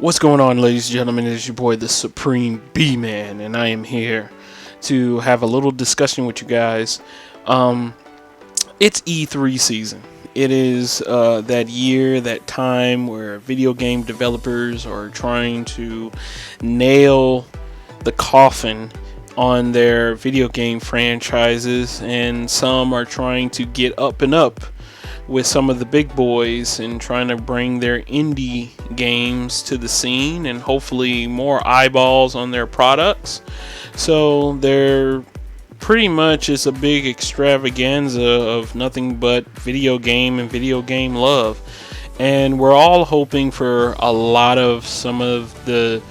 What's going on, ladies and gentlemen? It is your boy, the Supreme B-Man, and I am here to have a little discussion with you guys. It's E3 season. It is that year, that time where video game developers are trying to nail the coffin on their video game franchises, and some are trying to get up and up with some of the big boys and trying to bring their indie games to the scene and hopefully more eyeballs on their products. So they're pretty much is a big extravaganza of nothing but video game and video game love. And we're all hoping for a lot of some of the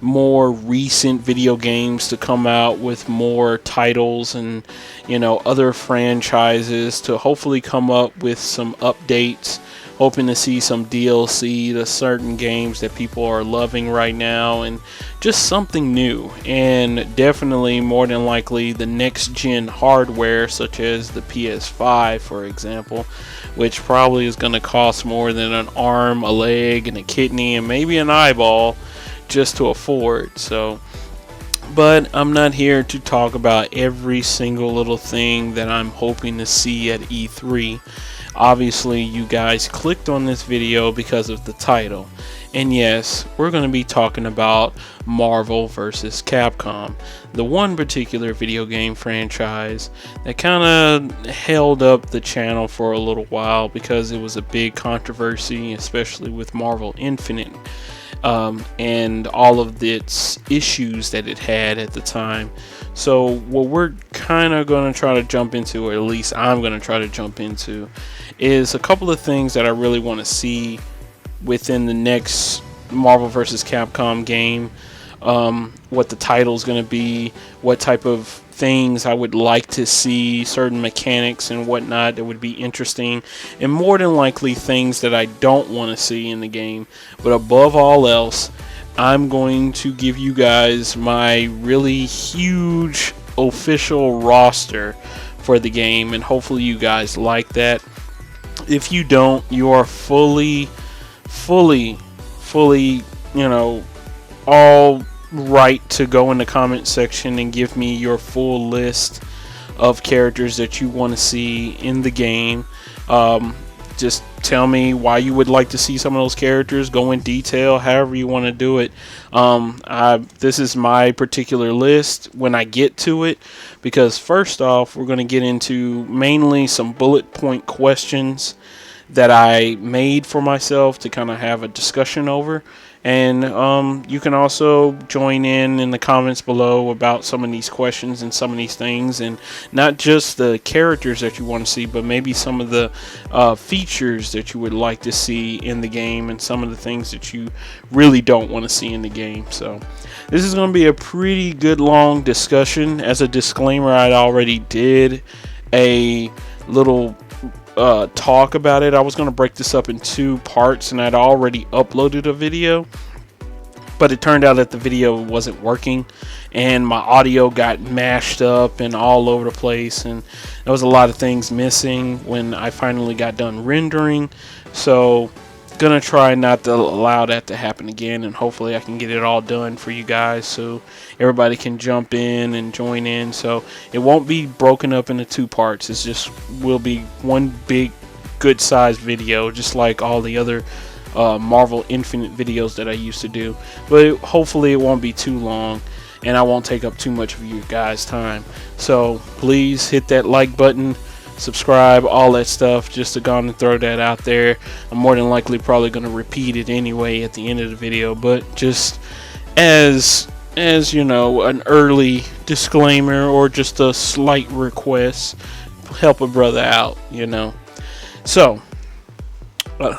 more recent video games to come out with more titles and other franchises to hopefully come up with some updates, hoping to see some DLC to certain games that people are loving right now, and just something new. And definitely more than likely the next gen hardware, such as the PS5 for example, which probably is going to cost more than an arm, a leg, and a kidney, and maybe an eyeball just to afford. But I'm not here to talk about every single little thing that I'm hoping to see at E3. Obviously, you guys clicked on this video because of the title. And yes, we're going to be talking about Marvel vs. Capcom, the one particular video game franchise that kind of held up the channel for a little while because it was a big controversy, especially with Marvel Infinite. And all of its issues that it had at the time. So what we're kind of going to try to jump into, or at least I'm going to try to jump into, is a couple of things that I really want to see within the next Marvel vs. Capcom game. What the title is going to be, what type of things I would like to see, certain mechanics and whatnot that would be interesting, and more than likely things that I don't want to see in the game. But above all else, I'm going to give you guys my really huge official roster for the game, and hopefully you guys like that. If you don't, you are fully, all right to go in the comment section and give me your full list of characters that you want to see in the game. Just tell me why you would like to see some of those characters. Go in detail, however you want to do it. This is my particular list when I get to it, because first off, we're going to get into mainly some bullet point questions that I made for myself to kind of have a discussion over. And you can also join in the comments below about some of these questions and some of these things, and not just the characters that you want to see, but maybe some of the features that you would like to see in the game, and some of the things that you really don't want to see in the game. So this is going to be a pretty good long discussion. As a disclaimer, I already did a little talk about it. I was going to break this up in two parts, and I'd already uploaded a video, but it turned out that the video wasn't working and my audio got mashed up and all over the place, and there was a lot of things missing when I finally got done rendering. So gonna try not to allow that to happen again, and hopefully I can get it all done for you guys so everybody can jump in and join in. So it won't be broken up into two parts. It's just will be one big good sized video, just like all the other Marvel Infinite videos that I used to do. But hopefully it won't be too long and I won't take up too much of you guys' time. So please hit that like button, subscribe, all that stuff, just to go and throw that out there. I'm more than likely probably going to repeat it anyway at the end of the video, but just as you know, an early disclaimer or just a slight request, help a brother out, So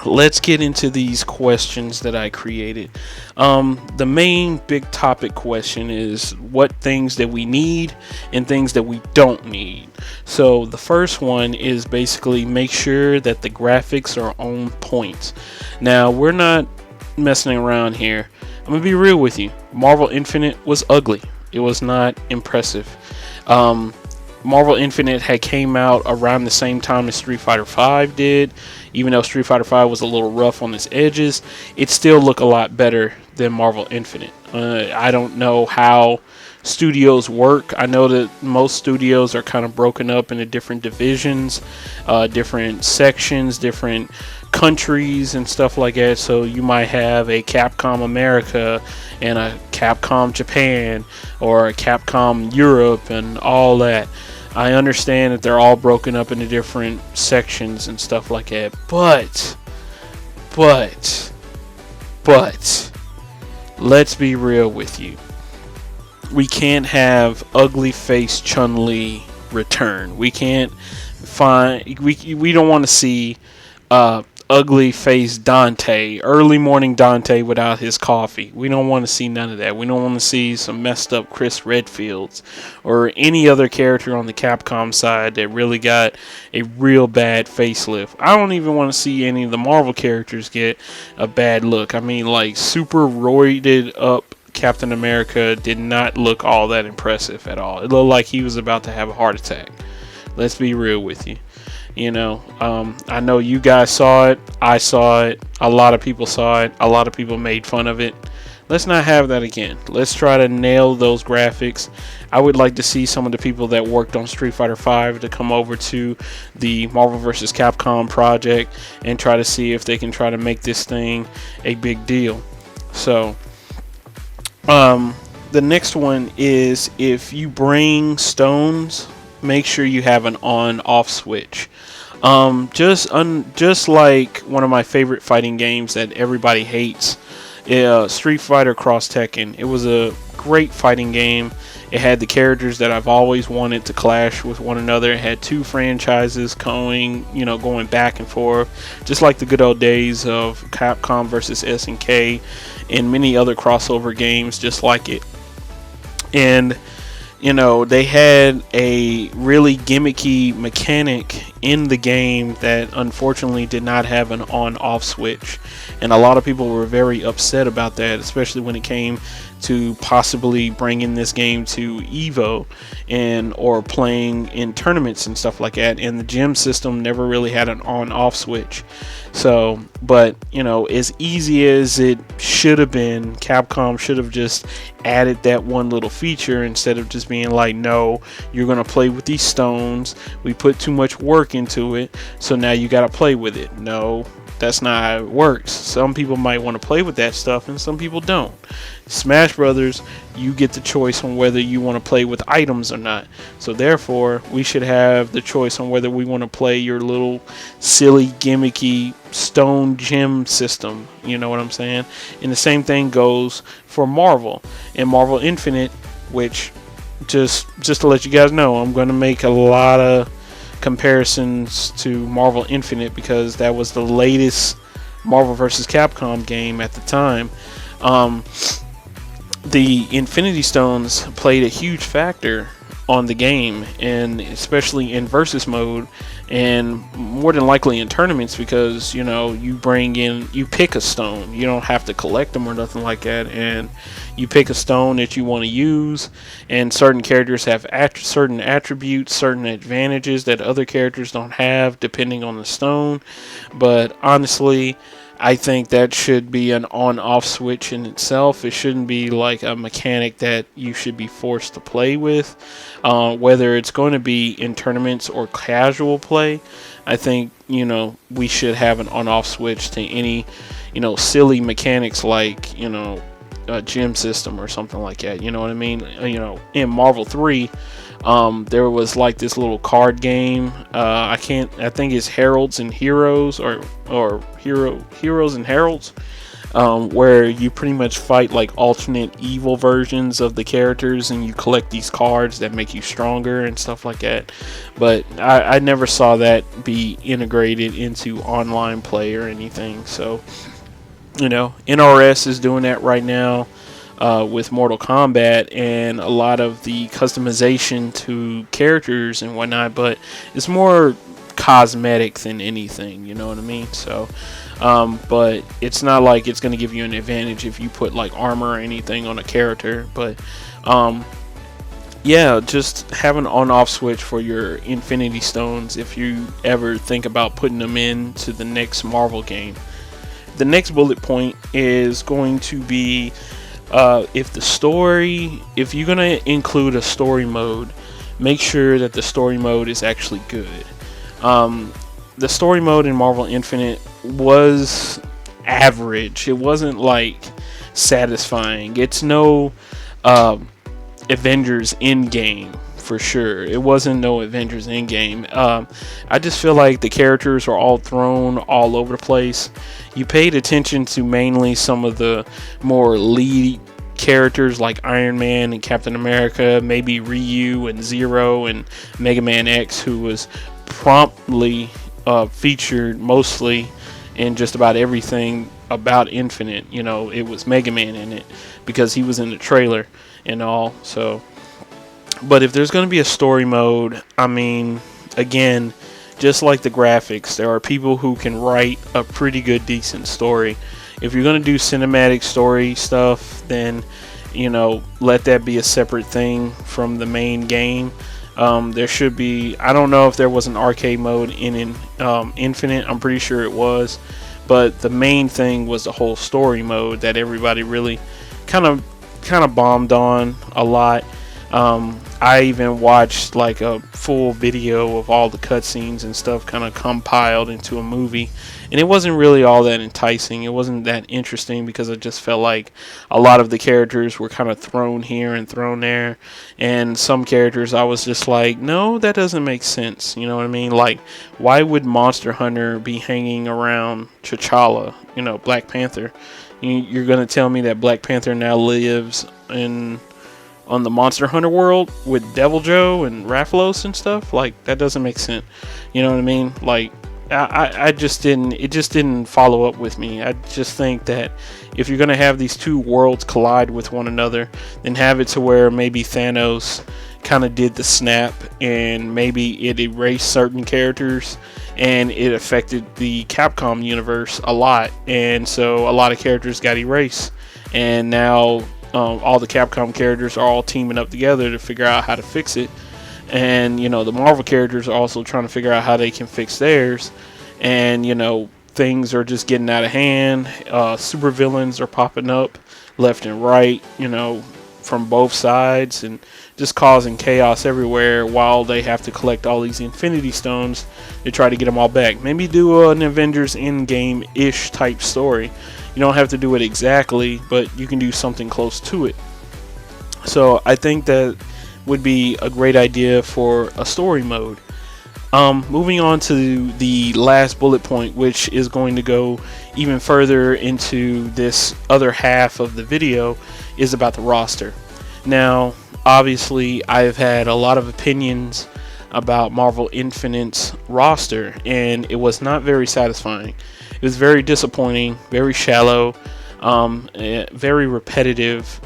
let's get into these questions that I created. The main big topic question is what things that we need and things that we don't need. So the first one is basically make sure that the graphics are on point. Now, we're not messing around here. I'm gonna be real with you. Marvel Infinite was ugly. It was not impressive. Marvel Infinite had came out around the same time as Street Fighter V did. Even though Street Fighter V was a little rough on its edges, it still looked a lot better than Marvel Infinite. I don't know how studios work. I know that most studios are kind of broken up into different divisions, different sections, different countries and stuff like that. So you might have a Capcom America and a Capcom Japan or a Capcom Europe and all that. I understand that they're all broken up into different sections and stuff like that. But let's be real with you. We can't have ugly face Chun-Li return. We can't find. We don't want to see ugly face Dante, early morning Dante without his coffee. We don't want to see none of that. We don't want to see some messed up Chris Redfields or any other character on the Capcom side that really got a real bad facelift. I don't even want to see any of the Marvel characters get a bad look. I mean, like, super roided up Captain America did not look all that impressive at all. It looked like he was about to have a heart attack. Let's be real with you. You know, I know you guys saw it. I saw it. A lot of people saw it. A lot of people made fun of it. Let's not have that again. Let's try to nail those graphics. I would like to see some of the people that worked on Street Fighter V to come over to the Marvel vs. Capcom project and try to see if they can try to make this thing a big deal. So, the next one is, if you bring stones, make sure you have an on-off switch. Just like one of my favorite fighting games that everybody hates, Street Fighter Cross Tekken. It was a great fighting game. It had the characters that I've always wanted to clash with one another. It had two franchises going back and forth, just like the good old days of Capcom versus SNK and many other crossover games just like it. And they had a really gimmicky mechanic in the game that unfortunately did not have an on-off switch. And a lot of people were very upset about that, especially when it came to possibly bringing this game to Evo or playing in tournaments and stuff like that. And the gym system never really had an on-off switch. So, but as easy as it should have been, Capcom should have just added that one little feature instead of just being like, no, you're gonna play with these stones. We put too much work into it, so now you gotta play with it. No, that's not how it works. Some people might want to play with that stuff and some people don't. Smash Brothers, you get the choice on whether you want to play with items or not. So therefore, we should have the choice on whether we want to play your little silly gimmicky stone gem system. You know what I'm saying? And the same thing goes for Marvel. In Marvel Infinite, which just to let you guys know, I'm going to make a lot of comparisons to Marvel Infinite because that was the latest Marvel vs. Capcom game at the time. The Infinity Stones played a huge factor on the game, and especially in versus mode, and more than likely in tournaments, because you pick a stone. You don't have to collect them or nothing like that, and you pick a stone that you want to use, and certain characters have certain attributes, certain advantages that other characters don't have depending on the stone. But honestly, I think that should be an on-off switch in itself. It shouldn't be like a mechanic that you should be forced to play with. Whether it's going to be in tournaments or casual play, I think, we should have an on-off switch to any, silly mechanics like, a gym system or something like that. You know what I mean? In Marvel 3, there was like this little card game. I think it's Heralds and Heroes or Heroes and Heralds, where you pretty much fight like alternate evil versions of the characters, and you collect these cards that make you stronger and stuff like that. But I never saw that be integrated into online play or anything. So, NRS is doing that right now. With Mortal Kombat and a lot of the customization to characters and whatnot, but it's more cosmetic than anything, you know what I mean? So, but it's not like it's going to give you an advantage if you put like armor or anything on a character, but yeah, just have an on-off switch for your Infinity Stones if you ever think about putting them into the next Marvel game. the next bullet point is going to be if you're going to include a story mode, make sure that the story mode is actually good. The story mode in Marvel Infinite was average. It wasn't like satisfying. It's no Avengers Endgame for sure. It wasn't no Avengers Endgame. I just feel like the characters are all thrown all over the place. You paid attention to mainly some of the more lead characters like Iron Man and Captain America, maybe Ryu and Zero and Mega Man X, who was promptly featured mostly in just about everything about Infinite. You know, it was Mega Man in it because he was in the trailer and all. So, but if there's going to be a story mode, I mean, again, just like the graphics, there are people who can write a pretty good, decent story. If you're going to do cinematic story stuff, then, you know, let that be a separate thing from the main game. There should be, I don't know if there was an arcade mode in Infinite. I'm pretty sure it was. But the main thing was the whole story mode that everybody really kind of bombed on a lot. I even watched like a full video of all the cutscenes and stuff kind of compiled into a movie, and it wasn't really all that enticing. It wasn't that interesting because I just felt like a lot of the characters were kind of thrown here and thrown there, and some characters I was just like, no, that doesn't make sense. You know what I mean? Like, why would Monster Hunter be hanging around T'Challa, you know, Black Panther? You're gonna tell me that Black Panther now lives on the Monster Hunter world with Devil Joe and Rathalos and stuff? Like, that doesn't make sense. You know what I mean? Like, I just didn't, it just didn't follow up with me. I just think that if you're going to have these two worlds collide with one another, then have it to where maybe Thanos kind of did the snap and maybe it erased certain characters and it affected the Capcom universe a lot. And so a lot of characters got erased. And now all the Capcom characters are all teaming up together to figure out how to fix it. And, you know, the Marvel characters are also trying to figure out how they can fix theirs. And, you know, things are just getting out of hand. Super villains are popping up left and right, you know, from both sides, and just causing chaos everywhere while they have to collect all these Infinity Stones to try to get them all back. Maybe do an Avengers Endgame-ish type story. You don't have to do it exactly, but you can do something close to it. So I think that would be a great idea for a story mode. Moving on to the last bullet point, which is going to go even further into this other half of the video, is about the roster. Now, obviously, I've had a lot of opinions about Marvel Infinite's roster, and it was not very satisfying. It was very disappointing, very shallow, very repetitive,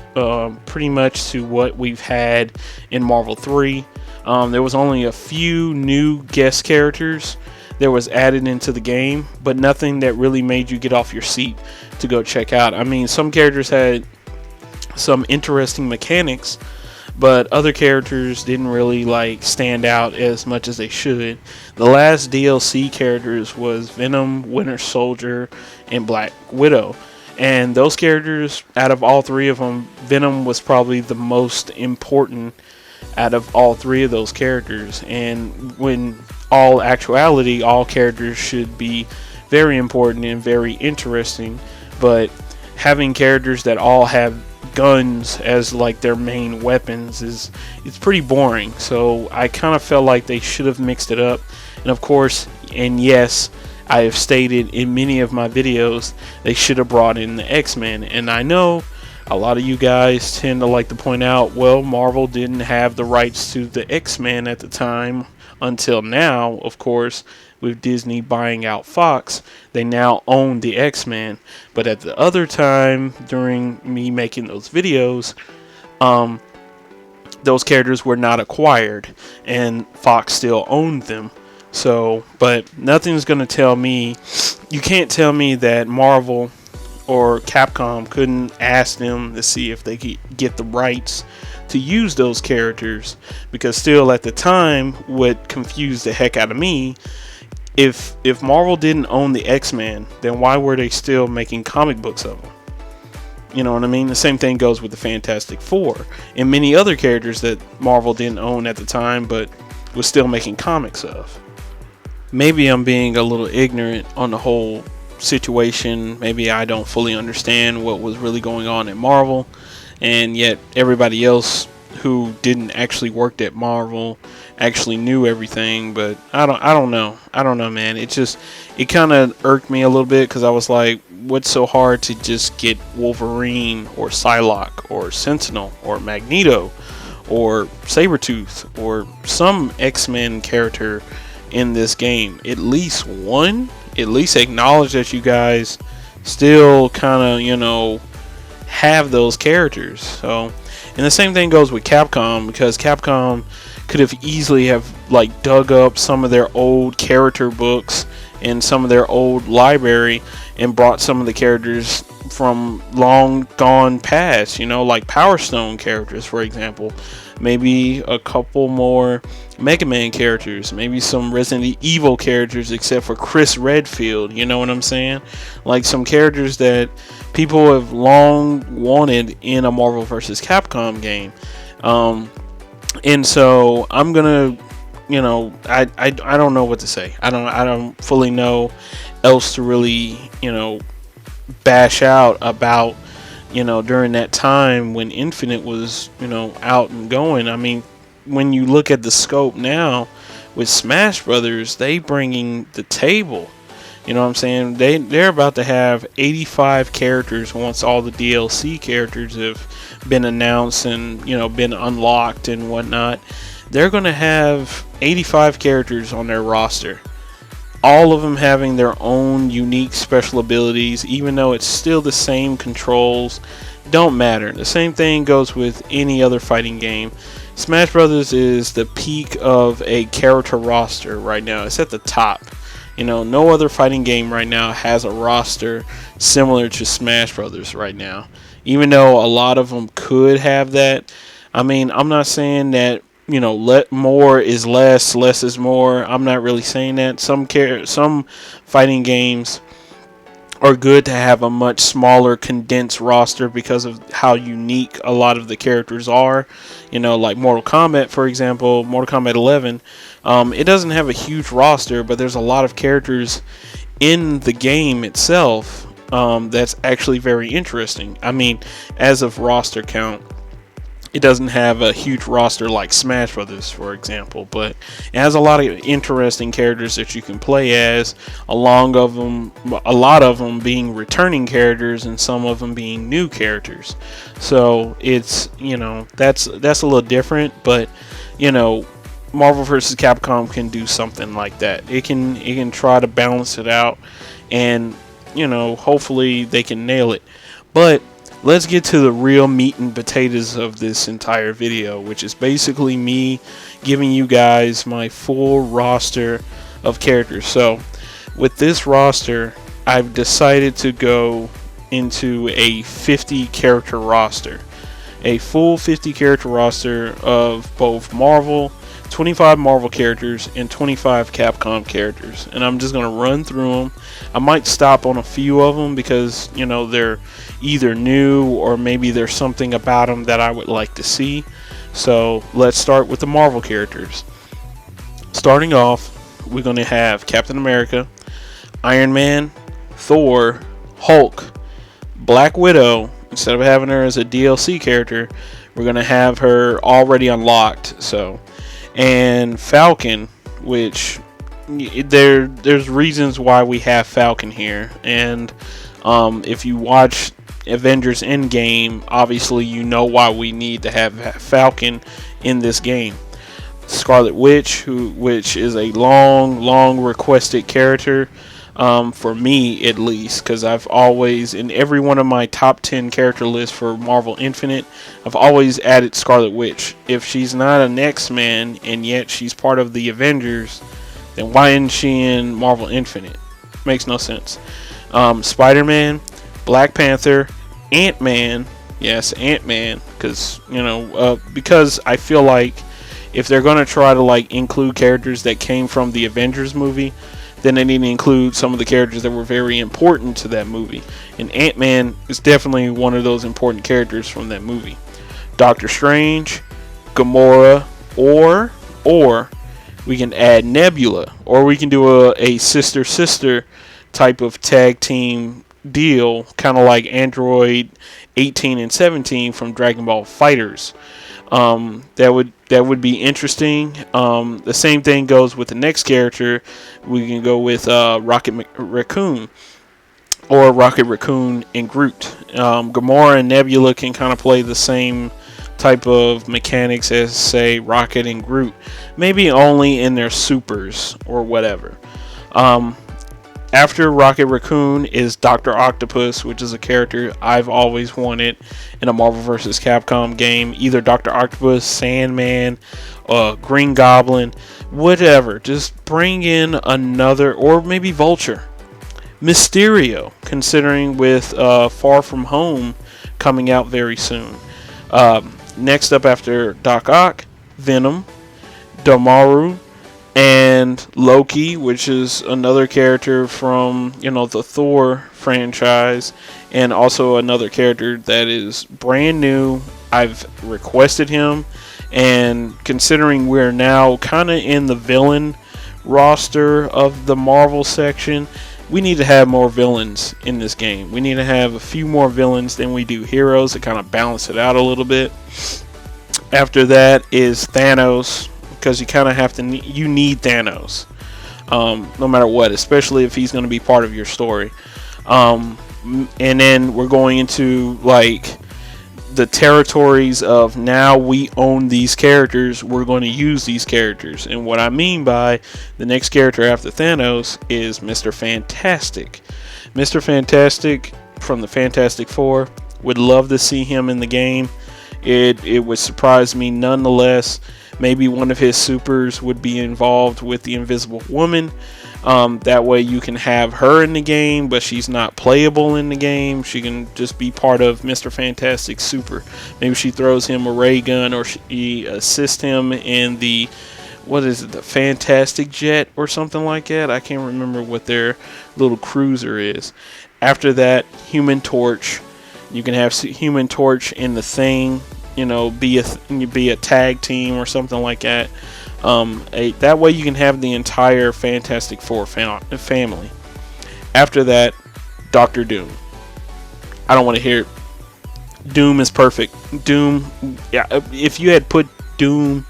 pretty much to what we've had in Marvel 3. There was only a few new guest characters that was added into the game, but nothing that really made you get off your seat to go check out. I mean, some characters had some interesting mechanics, but other characters didn't really like stand out as much as they should. The last DLC characters was Venom, Winter Soldier, and Black Widow. And those characters, out of all three of them, Venom was probably the most important out of all three of those characters. And when all actuality, all characters should be very important and very interesting. But having characters that all have guns as like their main weapons it's pretty boring. So I kind of felt like they should have mixed it up. And of course, and yes, I have stated in many of my videos, they should have brought in the X-Men. And I know a lot of you guys tend to like to point out, well, Marvel didn't have the rights to the X-Men at the time until now. Of course, with Disney buying out Fox, they now own the X-Men. But at the other time, during me making those videos, those characters were not acquired, and Fox still owned them. So, but nothing's going to tell me, you can't tell me that Marvel or Capcom couldn't ask them to see if they could get the rights to use those characters, because still at the time, what confused the heck out of me if Marvel didn't own the X-Men, then why were they still making comic books of them? You know what I mean? The same thing goes with the Fantastic Four and many other characters that Marvel didn't own at the time, but was still making comics of. Maybe I'm being a little ignorant on the whole situation. Maybe I don't fully understand what was really going on at Marvel, and yet everybody else who didn't actually work at Marvel actually knew everything. But I don't know, man. It kind of irked me a little bit, because I was like, what's so hard to just get Wolverine or Psylocke or Sentinel or Magneto or Sabretooth or some X-Men character in this game? At least one? At least acknowledge that you guys still kind of, have those characters. So, and the same thing goes with Capcom, because Capcom could have easily have dug up some of their old character books and some of their old library and brought some of the characters from long gone past, like Power Stone characters, for example. Maybe a couple more Mega Man characters, maybe some Resident Evil characters, except for Chris Redfield, you know what I'm saying? Like some characters that people have long wanted in a Marvel vs. Capcom game. And so I'm gonna, I don't know what to say. I don't fully know else to really, bash out about, during that time when Infinite was, out and going. I mean, when you look at the scope now with Smash Brothers, they bringing the table. You know what I'm saying? They're about to have 85 characters once all the DLC characters have been announced and, been unlocked and whatnot. They're going to have 85 characters on their roster. All of them having their own unique special abilities, even though it's still the same controls. Don't matter. The same thing goes with any other fighting game. Smash Brothers is the peak of a character roster right now. It's at the top. No other fighting game right now has a roster similar to Smash Brothers right now. Even though a lot of them could have that. I mean, I'm not saying that, let more is less is more. I'm not really saying that. Some fighting games are good to have a much smaller condensed roster because of how unique a lot of the characters are. Like Mortal Kombat, for example, Mortal Kombat 11. It doesn't have a huge roster, but there's a lot of characters in the game itself that's actually very interesting. I mean, as of roster count, it doesn't have a huge roster like Smash Brothers, for example, but it has a lot of interesting characters that you can play as, a lot of them being returning characters and some of them being new characters. So it's, that's a little different, but Marvel vs. Capcom can do something like that. It can try to balance it out, and hopefully they can nail it. But let's get to the real meat and potatoes of this entire video, which is basically me giving you guys my full roster of characters. So with this roster, I've decided to go into a 50 character roster. A full 50 character roster of both Marvel, 25 Marvel characters and 25 Capcom characters, and I'm just going to run through them. I might stop on a few of them because they're either new or maybe there's something about them that I would like to see. So let's start with the Marvel characters. Starting off, we're going to have Captain America, Iron Man, Thor, Hulk, Black Widow. Instead of having her as a DLC character, we're going to have her already unlocked. And Falcon, which there's reasons why we have Falcon here. And if you watch Avengers Endgame, obviously you know why we need to have Falcon in this game. Scarlet Witch, which is a long requested character, for me at least, because I've always, in every one of my top 10 character lists for Marvel Infinite, I've always added Scarlet Witch. If she's not an X-Men and yet she's part of the Avengers, then why isn't she in Marvel Infinite? Makes no sense. Spider-Man, Black Panther, Ant-Man, yes, Ant-Man, because I feel like if they're going to try to include characters that came from the Avengers movie, then they need to include some of the characters that were very important to that movie. And Ant-Man is definitely one of those important characters from that movie. Doctor Strange, Gamora, or we can add Nebula, or we can do a sister type of tag team deal, kind of like Android 18 and 17 from Dragon Ball Fighters. That would be interesting. The same thing goes with the next character. We can go with Raccoon, or Rocket Raccoon and Groot. Gamora and Nebula can kind of play the same type of mechanics as, say, Rocket and Groot, maybe only in their supers or whatever. After Rocket Raccoon is Dr. Octopus, which is a character I've always wanted in a Marvel vs. Capcom game. Either Dr. Octopus, Sandman, Green Goblin, whatever. Just bring in another, or maybe Vulture. Mysterio, considering with Far From Home coming out very soon. Next up after Doc Ock, Venom, Dormammu, and Loki, which is another character from, the Thor franchise, and also another character that is brand new. I've requested him, and considering we're now kind of in the villain roster of the Marvel section, we need to have more villains in this game. We need to have a few more villains than we do heroes to kind of balance it out a little bit. After that is Thanos, because you kind of have to, you need Thanos, no matter what, especially if he's going to be part of your story. And then we're going into like the territories of, now we own these characters, we're going to use these characters. And what I mean by the next character after Thanos is Mr. Fantastic. Mr. Fantastic from the Fantastic Four. Would love to see him in the game. It would surprise me nonetheless. Maybe one of his supers would be involved with the Invisible Woman. That way you can have her in the game, but she's not playable in the game. She can just be part of Mr. Fantastic's super. Maybe she throws him a ray gun, or she assists him in the, the Fantastic Jet or something like that. I can't remember what their little cruiser is. After that, Human Torch. You can have Human Torch in the Thing. Be a tag team or something like that. That way you can have the entire Fantastic Four family. After that, Doctor Doom. I don't want to hear it. Doom is perfect. Doom, yeah. If you had put Doom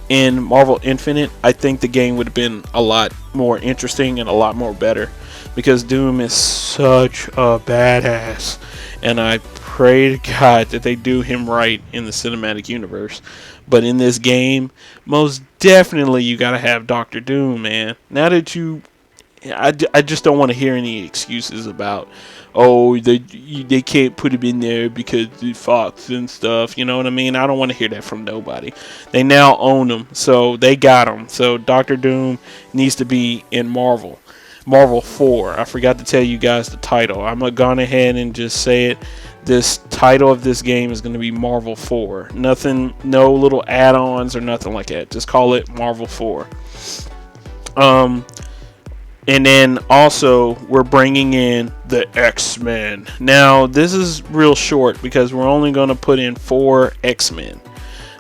in Marvel Infinite, I think the game would have been a lot more interesting and a lot more better, because Doom is such a badass, and I pray to God that they do him right in the cinematic universe. But in this game, most definitely you gotta have Doctor Doom, man. Now that I just don't want to hear any excuses about, they can't put him in there because the Fox and stuff. You know what I mean? I don't want to hear that from nobody. They now own him, so they got him. So Doctor Doom needs to be in Marvel 4. I forgot to tell you guys the title. I'm gonna go ahead and just say it. This title of this game is going to be Marvel 4. Nothing, no little add-ons or nothing like that. Just call it Marvel 4. And then also we're bringing in the X-Men. Now this is real short because we're only going to put in 4 X-Men.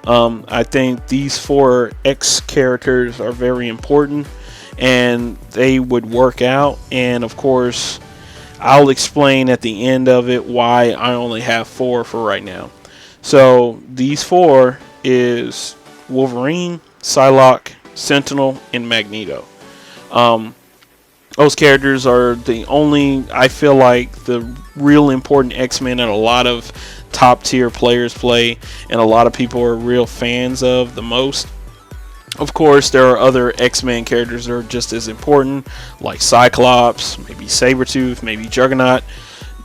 I think these 4 X characters are very important, and they would work out. And of course, I'll explain at the end of it why I only have 4 for right now. So these 4 is Wolverine, Psylocke, Sentinel, and Magneto. Those characters are the only, I feel like, the real important X-Men that a lot of top tier players play, and a lot of people are real fans of the most. Of course, there are other X-Men characters that are just as important, like Cyclops, maybe Sabretooth, maybe Juggernaut,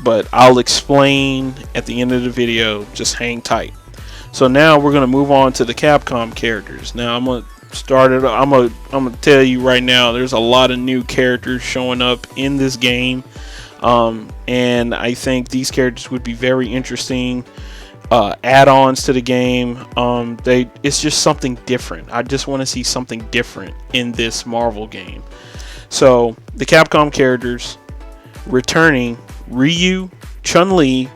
but I'll explain at the end of the video. Just hang tight. So now we're going to move on to the Capcom characters. Now I'm going to start it. I'm going to tell you right now, there's a lot of new characters showing up in this game, and I think these characters would be very interesting. Add-ons to the game. It's just something different. I just want to see something different in this Marvel game. So the Capcom characters returning: Ryu, Chun-Li,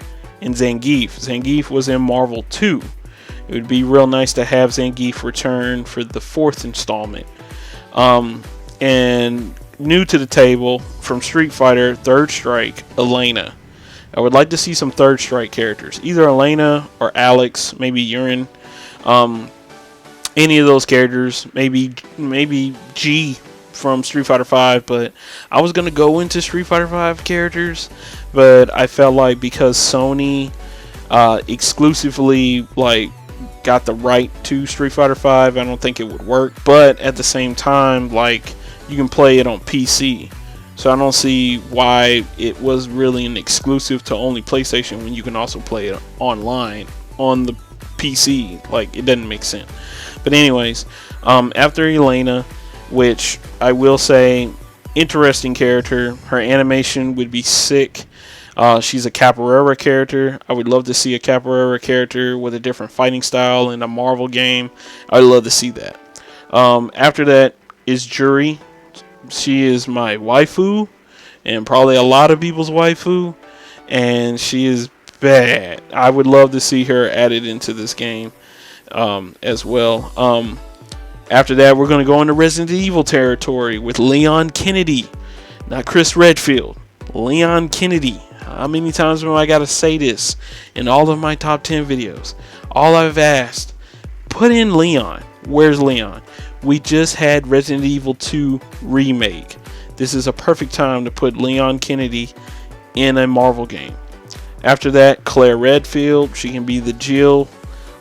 and Zangief. Zangief was in Marvel 2. It would be real nice to have Zangief return for the 4th installment. And new to the table from Street Fighter, Third Strike, Elena. I would like to see some Third Strike characters, either Elena or Alex, maybe Urine. Any of those characters, maybe G from Street Fighter 5, but I was gonna go into Street Fighter 5 characters, but I felt like because Sony exclusively got the right to Street Fighter 5, I don't think it would work. But at the same time, you can play it on PC, so I don't see why it was really an exclusive to only PlayStation when you can also play it online on the PC. It doesn't make sense. But anyways, after Elena, which I will say, interesting character. Her animation would be sick. She's a Capoeira character. I would love to see a Capoeira character with a different fighting style in a Marvel game. I'd love to see that. After that is Juri. She is my waifu, and probably a lot of people's waifu, and she is bad. I would love to see her added into this game as well. After that, we're going to go into Resident Evil territory with Leon Kennedy. Not Chris Redfield. Leon Kennedy. How many times have I got to say this in all of my top 10 videos? All I've asked, put in Leon. Where's Leon? We just had Resident Evil 2 remake. This is a perfect time to put Leon Kennedy in a Marvel game. After that, Claire Redfield. She can be the Jill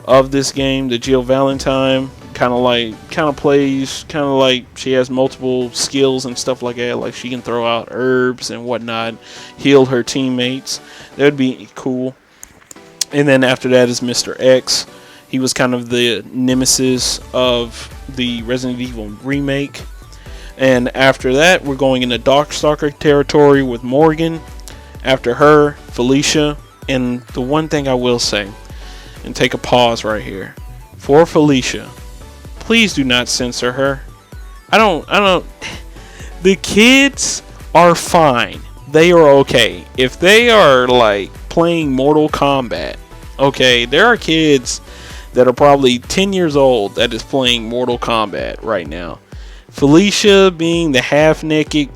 of this game, the Jill Valentine. Kind of plays like she has multiple skills and stuff like that. Like she can throw out herbs and whatnot, heal her teammates. That would be cool. And then after that is Mr. X. He was kind of the nemesis of the Resident Evil remake. And after that, we're going into Darkstalker territory with Morgan. After her, Felicia. And the one thing I will say, and take a pause right here, for Felicia, please do not censor her. I don't. The kids are fine. They are okay. If they are playing Mortal Kombat, okay, there are kids that are probably 10 years old that is playing Mortal Kombat right now. Felicia, being the half-naked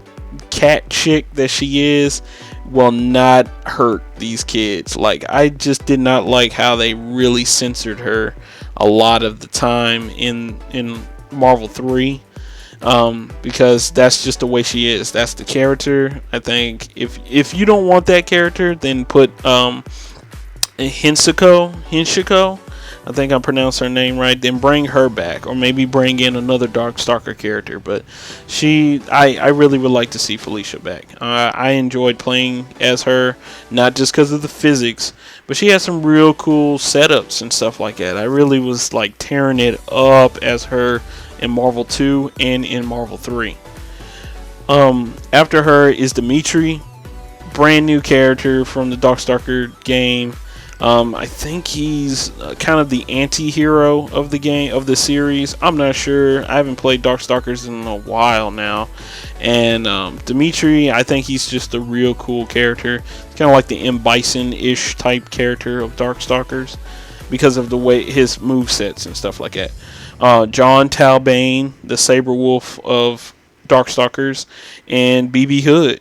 cat chick that she is, will not hurt these kids. I just did not like how they really censored her a lot of the time in Marvel 3, because that's just the way she is. That's the character. I think if you don't want that character, then put Hinshiko, I think I pronounced her name right, then bring her back, or maybe bring in another Darkstalker character. But I really would like to see Felicia back. I enjoyed playing as her, not just because of the physics, but she had some real cool setups and stuff like that. I really was tearing it up as her in Marvel 2 and in Marvel 3. After her is Demetri, brand new character from the Darkstalker game. I think he's kind of the anti-hero of the game, of the series. I'm not sure. I haven't played Darkstalkers in a while now. And Demetri, I think he's just a real cool character. It's kind of like the M. Bison-ish type character of Darkstalkers because of the way his movesets and stuff like that. John Talbane, the Saberwolf of Darkstalkers, and BB Hood.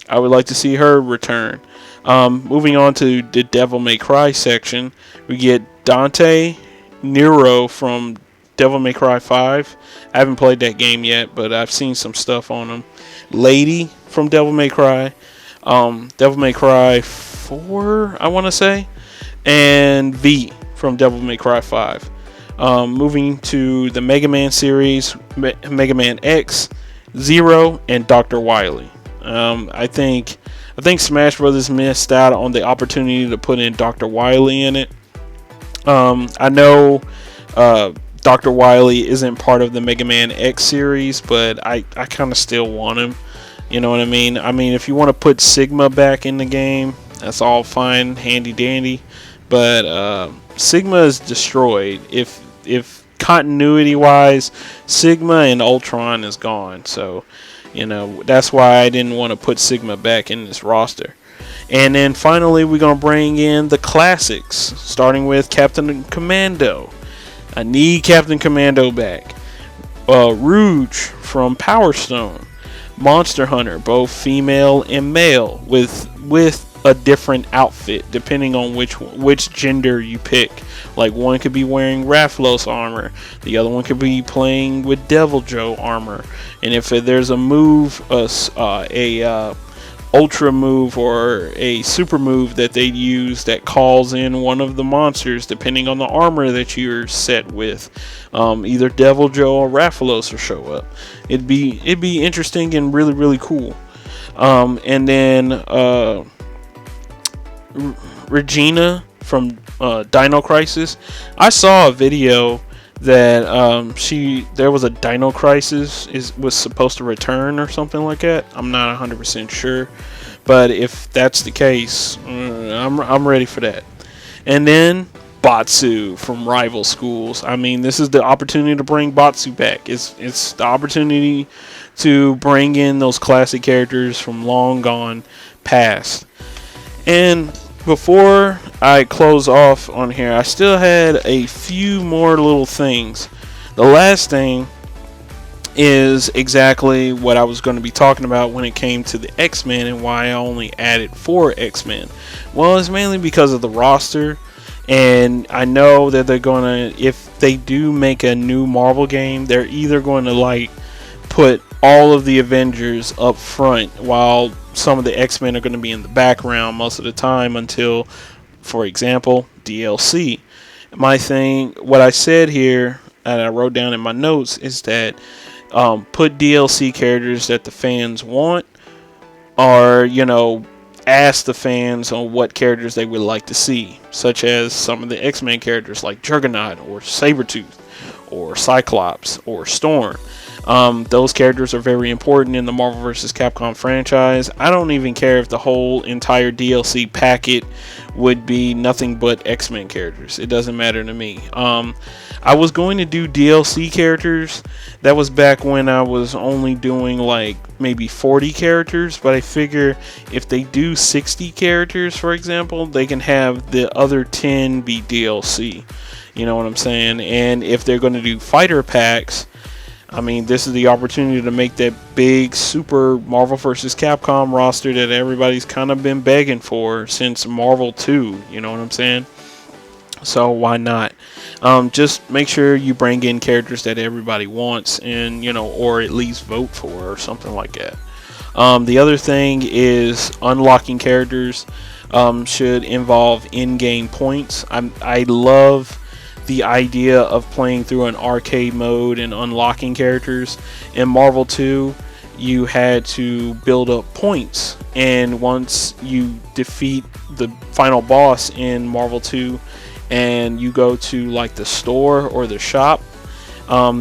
I would like to see her return. Moving on to the Devil May Cry section, we get Dante Nero from Devil May Cry 5. I haven't played that game yet, but I've seen some stuff on him. Lady from Devil May Cry. Devil May Cry 4, I want to say. And V from Devil May Cry 5. Moving to the Mega Man series, Mega Man X, Zero, and Dr. Wily. I think Smash Brothers missed out on the opportunity to put in Dr. Wily in it. I know Dr. Wily isn't part of the Mega Man X series, but I kind of still want him. You know what I mean? I mean, if you want to put Sigma back in the game, that's all fine, handy dandy. But Sigma is destroyed. If continuity wise, Sigma and Ultron is gone. So You know, that's why I didn't want to put Sigma back in this roster. And then finally, we're going to bring in the classics, starting with Captain Commando. I need Captain Commando back. Rouge from Power Stone. Monster Hunter, both female and male, with a different outfit depending on which gender you pick. Like, one could be wearing Raphlos armor, the other one could be playing with Devil Joe armor, and if there's a move, ultra move or a super move that they use that calls in one of the monsters, depending on the armor that you're set with, either Devil Joe or Raphalos will show up. It'd be interesting and really, really cool. And then Regina from Dino Crisis. I saw a video that there was a Dino Crisis was supposed to return or something like that. I'm not 100% sure, but if that's the case, I'm ready for that. And then Batsu from Rival Schools. I mean, this is the opportunity to bring Batsu back. It's the opportunity to bring in those classic characters from long gone past. And before I close off on here, I still had a few more little things. The last thing is exactly what I was going to be talking about when it came to the X-Men and why I only added 4 X-Men. Well, it's mainly because of the roster, and I know that they're going to, if they do make a new Marvel game, they're either going to put all of the Avengers up front while some of the X-Men are going to be in the background most of the time until, for example, DLC. What I said here, and I wrote down in my notes, is that put DLC characters that the fans want, or, ask the fans on what characters they would like to see, such as some of the X-Men characters like Juggernaut or Sabretooth or Cyclops or Storm. Those characters are very important in the Marvel vs. Capcom franchise. I don't even care if the whole entire DLC packet would be nothing but X-Men characters. It doesn't matter to me. I was going to do DLC characters. That was back when I was only doing maybe 40 characters, but I figure if they do 60 characters, for example, they can have the other 10 be DLC. You know what I'm saying? And if they're going to do fighter packs, I mean, this is the opportunity to make that big super Marvel vs. Capcom roster that everybody's kind of been begging for since Marvel 2. You know what I'm saying? So why not? Just make sure you bring in characters that everybody wants, and or at least vote for, or something like that. The other thing is unlocking characters should involve in-game points. I love the idea of playing through an arcade mode and unlocking characters. In Marvel 2, you had to build up points, and once you defeat the final boss in Marvel 2 and you go to the store or the shop,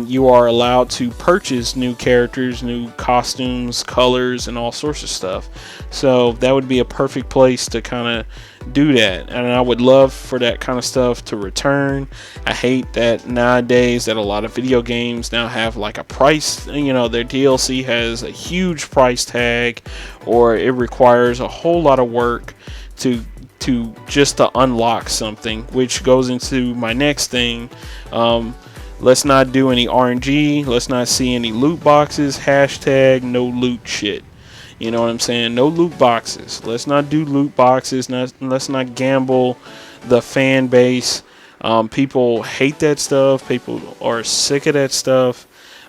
you are allowed to purchase new characters, new costumes, colors, and all sorts of stuff. So that would be a perfect place to kind of do that, and I would love for that kind of stuff to return. I hate that nowadays that a lot of video games now have a price, their DLC has a huge price tag, or it requires a whole lot of work to unlock something, which goes into my next thing. Let's not do any RNG. Let's not see any loot boxes. # no loot shit. You know what I'm saying? No loot boxes. Let's not do loot boxes. Let's not gamble the fan base. People hate that stuff. People are sick of that stuff.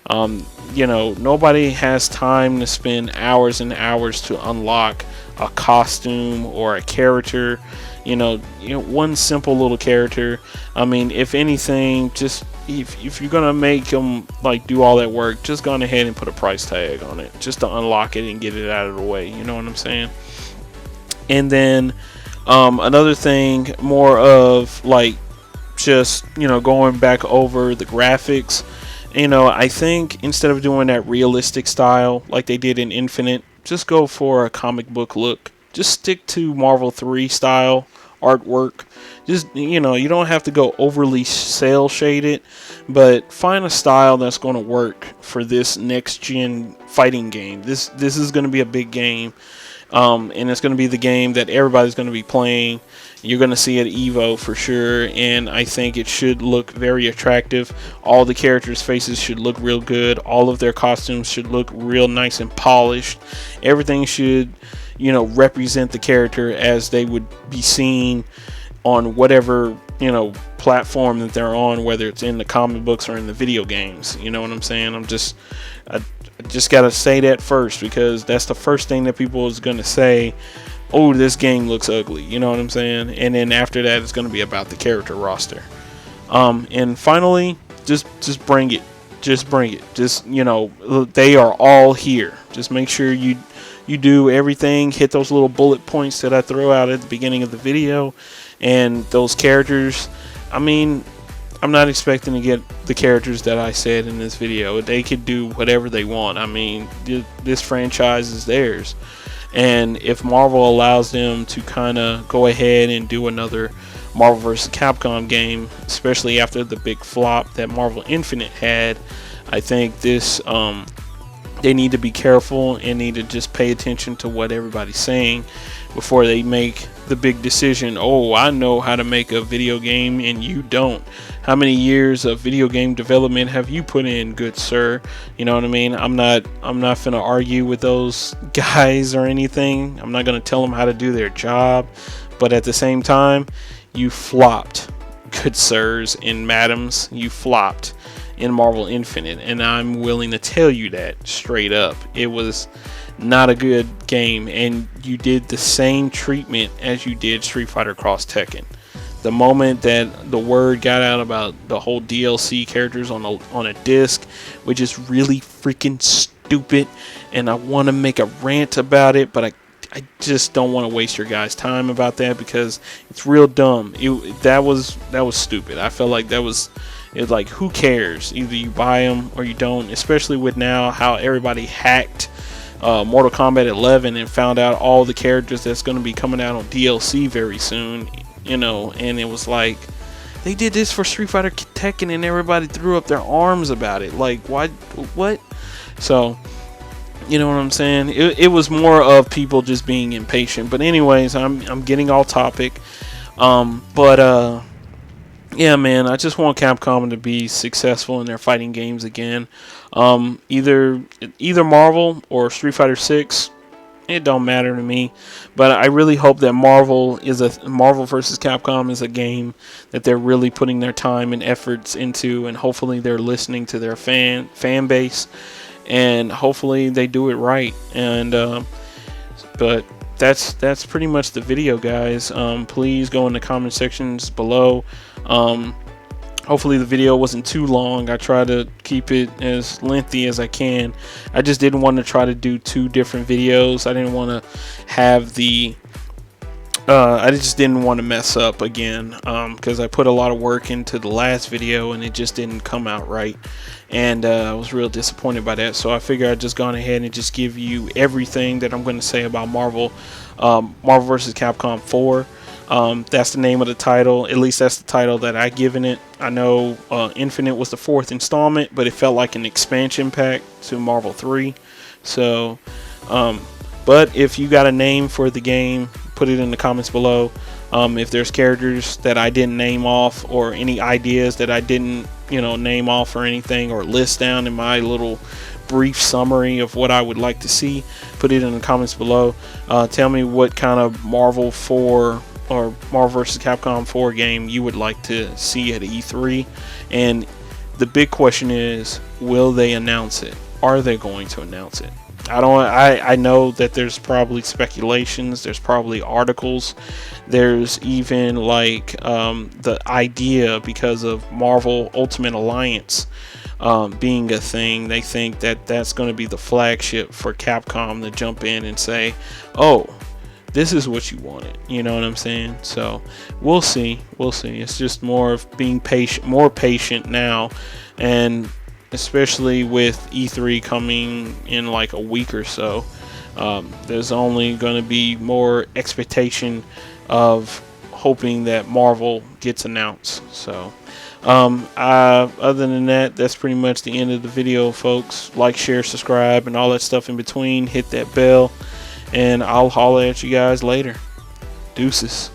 Nobody has time to spend hours and hours to unlock a costume or a character. One simple little character. I mean, if anything, just if you're gonna make them do all that work, just go ahead and put a price tag on it, just to unlock it and get it out of the way. You know what I'm saying? And then another thing, more of just going back over the graphics. I think instead of doing that realistic style like they did in Infinite, just go for a comic book look. Just stick to Marvel 3 style artwork. just, you know, you don't have to go overly cel shaded, but find a style that's going to work for this next gen fighting game. This is going to be a big game, and it's going to be the game that everybody's going to be playing. You're going to see it at Evo for sure, and I think it should look very attractive. All the characters' faces should look real good. All of their costumes should look real nice and polished. Everything should, you know, represent the character as they would be seen on whatever, you know, platform that they're on, whether it's in the comic books or in the video games. You know what I'm saying? I just gotta say that first, because that's the first thing that people is gonna say. Oh, this game looks ugly. You know what I'm saying? And then after that, it's gonna be about the character roster. And finally, just bring it. Just bring it. Just, you know, they are all here. Just make sure you do everything. Hit those little bullet points that I throw out at the beginning of the video. And those characters, I mean, I'm not expecting to get the characters that I said in this video. They could do whatever they want. I mean, this franchise is theirs. And if Marvel allows them to kind of go ahead and do another Marvel vs. Capcom game, especially after the big flop that Marvel Infinite had, I think this, they need to be careful and need to just pay attention to what everybody's saying before they make the big decision. Oh, I know how to make a video game and you don't. How many years of video game development have you put in, good sir? You know what I mean? I'm not gonna argue with those guys or anything. I'm not gonna tell them how to do their job, but at the same time, you flopped, good sirs and madams. You flopped in Marvel Infinite, and I'm willing to tell you that straight up. It was not a good game, and you did the same treatment as you did Street Fighter Cross Tekken. The moment that the word got out about the whole DLC characters on a disc, which is really freaking stupid, and I want to make a rant about it, but I just don't want to waste your guys' time about that, because it's real dumb. That was stupid. I felt like it's like, who cares? Either you buy them or you don't, especially with now how everybody hacked Mortal Kombat 11 and found out all the characters that's going to be coming out on DLC very soon, you know. And it was like, they did this for Street Fighter Tekken and everybody threw up their arms about it. Like, why? What? So, you know what I'm saying? It was more of people just being impatient. But anyways, I'm getting off topic. Yeah, man, I just want Capcom to be successful in their fighting games again. Either Marvel or Street Fighter 6, it don't matter to me. But I really hope that Marvel vs. Capcom is a game that they're really putting their time and efforts into, and hopefully they're listening to their fan base, and hopefully they do it right. And but that's pretty much the video, guys. Please go in the comment sections below. Hopefully the video wasn't too long. I try to keep it as lengthy as I can. I just didn't want to try to do two different videos. I didn't want to have I just didn't want to mess up again, because I put a lot of work into the last video and it just didn't come out right, and I was real disappointed by that. So I figured I'd just gone ahead and just give you everything that I'm going to say about Marvel vs. Capcom 4. That's the name of the title. At least that's the title that I given it. I know Infinite was the 4th installment, but it felt like an expansion pack to Marvel 3. So, but if you got a name for the game, put it in the comments below. If there's characters that I didn't name off, or any ideas that I didn't, name off or anything, or list down in my little brief summary of what I would like to see, put it in the comments below. Tell me what kind of Marvel 4 or Marvel vs. Capcom 4 game you would like to see at E3. And the big question is, will they announce it? Are they going to announce it? I know that there's probably speculations, there's probably articles, there's even like the idea, because of Marvel Ultimate Alliance being a thing, they think that that's going to be the flagship for Capcom to jump in and say, oh, this is what you wanted. You know what I'm saying? So we'll see. It's just more of being patient, more patient now, and especially with E3 coming in like a week or so, there's only going to be more expectation of hoping that Marvel gets announced. So other than that, that's pretty much the end of the video, folks. Like, share, subscribe, and all that stuff in between. Hit that bell, and I'll holler at you guys later. Deuces.